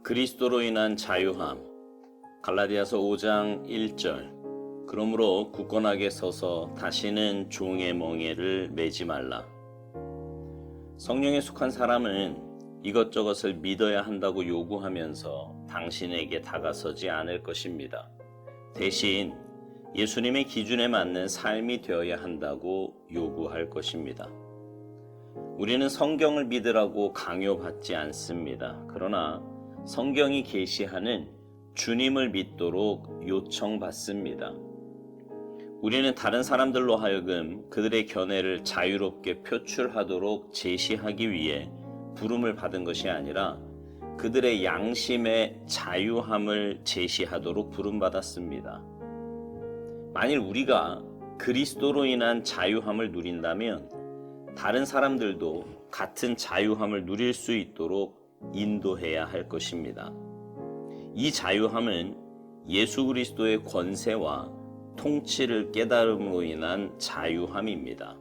그리스도로 인한 자유함. 갈라디아서 5장 1절. 그러므로 굳건하게 서서 다시는 종의 멍에를 매지 말라. 성령에 속한 사람은 이것저것을 믿어야 한다고 요구하면서 당신에게 다가서지 않을 것입니다. 대신 예수님의 기준에 맞는 삶이 되어야 한다고 요구할 것입니다. 우리는 성경을 믿으라고 강요받지 않습니다. 그러나 성경이 계시하는 주님을 믿도록 요청받습니다. 우리는 다른 사람들로 하여금 그들의 견해를 자유롭게 표출하도록 제시하기 위해 부름을 받은 것이 아니라 그들의 양심의 자유함을 제시하도록 부름받았습니다. 만일 우리가 그리스도로 인한 자유함을 누린다면 다른 사람들도 같은 자유함을 누릴 수 있도록 인도해야 할 것입니다. 이 자유함은 예수 그리스도의 권세와 통치를 깨달음으로 인한 자유함입니다.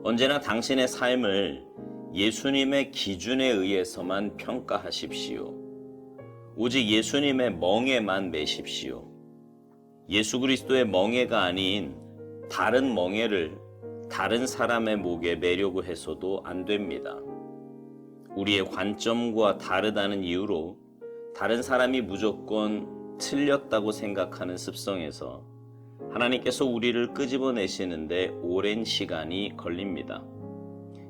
언제나 당신의 삶을 예수님의 기준에 의해서만 평가하십시오. 오직 예수님의 멍에만 매십시오. 예수 그리스도의 멍에가 아닌 다른 멍에를 다른 사람의 목에 매려고 해서도 안 됩니다. 우리의 관점과 다르다는 이유로 다른 사람이 무조건 틀렸다고 생각하는 습성에서 하나님께서 우리를 끄집어내시는데 오랜 시간이 걸립니다.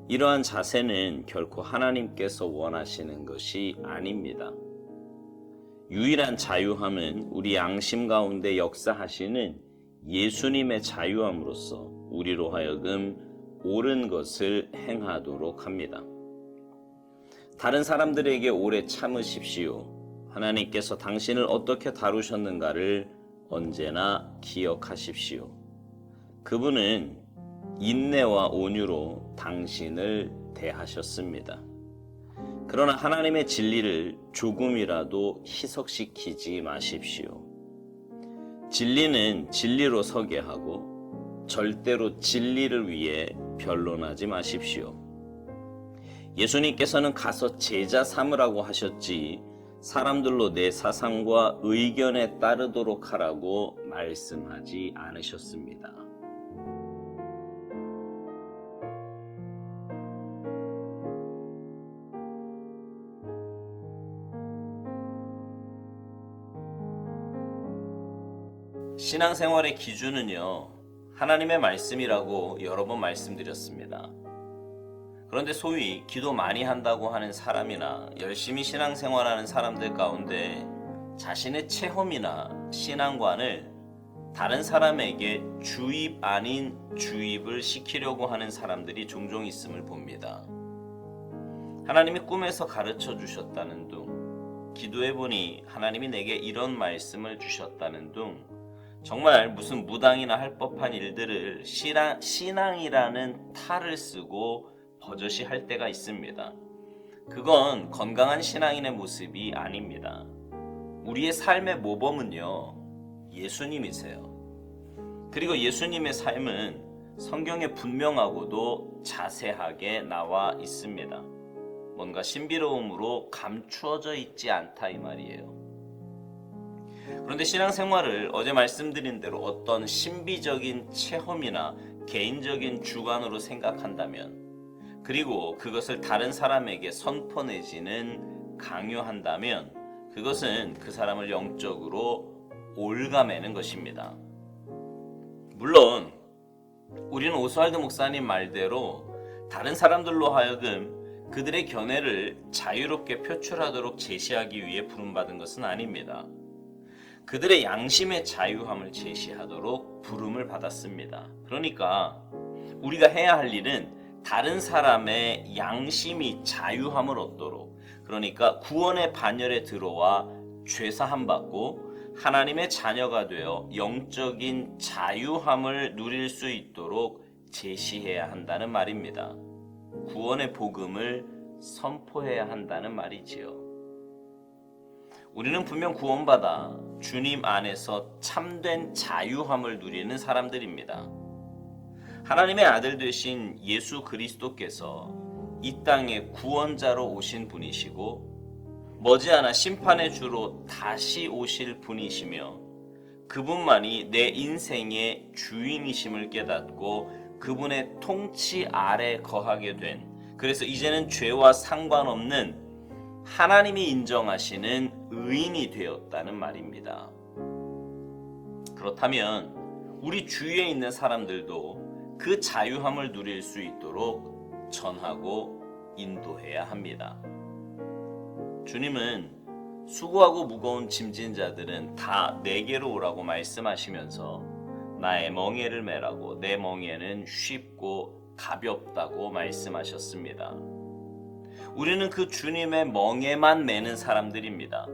이러한 자세는 결코 하나님께서 원하시는 것이 아닙니다. 유일한 자유함은 우리 양심 가운데 역사하시는 예수님의 자유함으로써 우리로 하여금 옳은 것을 행하도록 합니다. 다른 사람들에게 오래 참으십시오. 하나님께서 당신을 어떻게 다루셨는가를 언제나 기억하십시오. 그분은 인내와 온유로 당신을 대하셨습니다. 그러나 하나님의 진리를 조금이라도 희석시키지 마십시오. 진리는 진리로 서게 하고 절대로 진리를 위해 변론하지 마십시오. 예수님께서는 가서 제자 삼으라고 하셨지 사람들로 내 사상과 의견에 따르도록 하라고 말씀하지 않으셨습니다. 신앙생활의 기준은요, 하나님의 말씀이라고 여러 번 말씀드렸습니다. 그런데 소위 기도 많이 한다고 하는 사람이나 열심히 신앙생활하는 사람들 가운데 자신의 체험이나 신앙관을 다른 사람에게 주입 아닌 주입을 시키려고 하는 사람들이 종종 있음을 봅니다. 하나님이 꿈에서 가르쳐 주셨다는 둥, 기도해보니 하나님이 내게 이런 말씀을 주셨다는 둥, 정말 무슨 무당이나 할 법한 일들을 신앙이라는 탈을 쓰고 버젓이 할 때가 있습니다. 그건 건강한 신앙인의 모습이 아닙니다. 우리의 삶의 모범은요, 예수님이세요. 그리고 예수님의 삶은 성경에 분명하고도 자세하게 나와 있습니다. 뭔가 신비로움으로 감추어져 있지 않다 이 말이에요. 그런데 신앙생활을 어제 말씀드린 대로 어떤 신비적인 체험이나 개인적인 주관으로 생각한다면, 그리고 그것을 다른 사람에게 선포내지는 강요한다면 그것은 그 사람을 영적으로 올가매는 것입니다. 물론 우리는 오스왈드 목사님 말대로 다른 사람들로 하여금 그들의 견해를 자유롭게 표출하도록 제시하기 위해 부름받은 것은 아닙니다. 그들의 양심의 자유함을 제시하도록 부름을 받았습니다. 그러니까 우리가 해야 할 일은 다른 사람의 양심이 자유함을 얻도록, 그러니까 구원의 반열에 들어와 죄사함 받고 하나님의 자녀가 되어 영적인 자유함을 누릴 수 있도록 제시해야 한다는 말입니다. 구원의 복음을 선포해야 한다는 말이지요. 우리는 분명 구원받아 주님 안에서 참된 자유함을 누리는 사람들입니다. 하나님의 아들 되신 예수 그리스도께서 이 땅에 구원자로 오신 분이시고 머지않아 심판의 주로 다시 오실 분이시며 그분만이 내 인생의 주인이심을 깨닫고 그분의 통치 아래 거하게 된, 그래서 이제는 죄와 상관없는 하나님이 인정하시는 의인이 되었다는 말입니다. 그렇다면 우리 주위에 있는 사람들도 그 자유함을 누릴 수 있도록 전하고 인도해야 합니다. 주님은 수고하고 무거운 짐진 자들은 다 내게로 오라고 말씀하시면서 나의 멍에를 메라고, 내 멍에는 쉽고 가볍다고 말씀하셨습니다. 우리는 그 주님의 멍에만 매는 사람들입니다.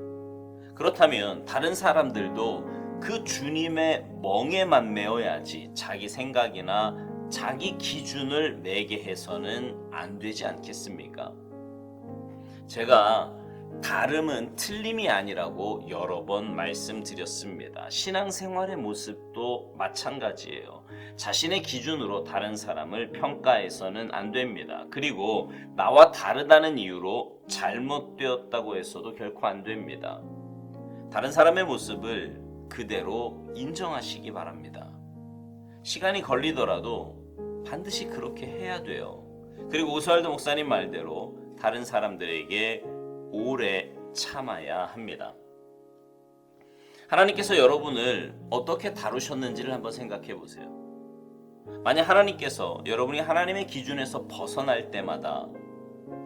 그렇다면 다른 사람들도 그 주님의 멍에만 메어야지 자기 생각이나 자기 기준을 매게 해서는 안 되지 않겠습니까? 제가 다름은 틀림이 아니라고 여러 번 말씀드렸습니다. 신앙생활의 모습도 마찬가지예요. 자신의 기준으로 다른 사람을 평가해서는 안 됩니다. 그리고 나와 다르다는 이유로 잘못되었다고 해서도 결코 안 됩니다. 다른 사람의 모습을 그대로 인정하시기 바랍니다. 시간이 걸리더라도 반드시 그렇게 해야 돼요. 그리고 오스왈드 목사님 말대로 다른 사람들에게 오래 참아야 합니다. 하나님께서 여러분을 어떻게 다루셨는지를 한번 생각해 보세요. 만약 하나님께서 여러분이 하나님의 기준에서 벗어날 때마다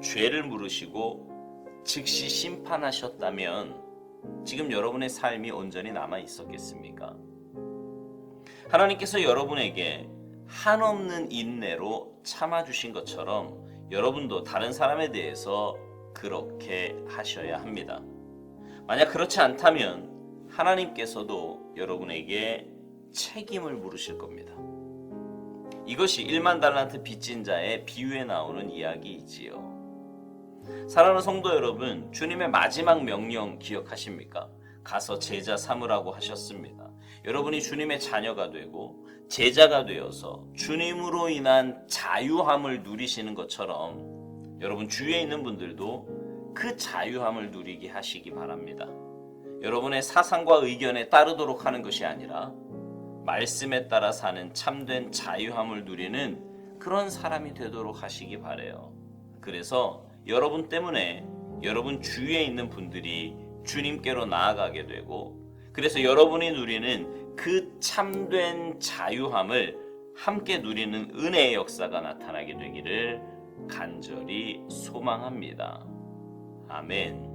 죄를 물으시고 즉시 심판하셨다면 지금 여러분의 삶이 온전히 남아 있었겠습니까? 하나님께서 여러분에게 한없는 인내로 참아주신 것처럼 여러분도 다른 사람에 대해서 그렇게 하셔야 합니다. 만약 그렇지 않다면 하나님께서도 여러분에게 책임을 물으실 겁니다. 이것이 1만 달란트 빚진 자의 비유에 나오는 이야기이지요. 사랑하는 성도 여러분, 주님의 마지막 명령 기억하십니까? 가서 제자 삼으라고 하셨습니다. 여러분이 주님의 자녀가 되고 제자가 되어서 주님으로 인한 자유함을 누리시는 것처럼 여러분 주위에 있는 분들도 그 자유함을 누리게 하시기 바랍니다. 여러분의 사상과 의견에 따르도록 하는 것이 아니라 말씀에 따라 사는 참된 자유함을 누리는 그런 사람이 되도록 하시기 바라요. 그래서 여러분 때문에 여러분 주위에 있는 분들이 주님께로 나아가게 되고, 그래서 여러분이 누리는 그 참된 자유함을 함께 누리는 은혜의 역사가 나타나게 되기를 간절히 소망합니다. 아멘.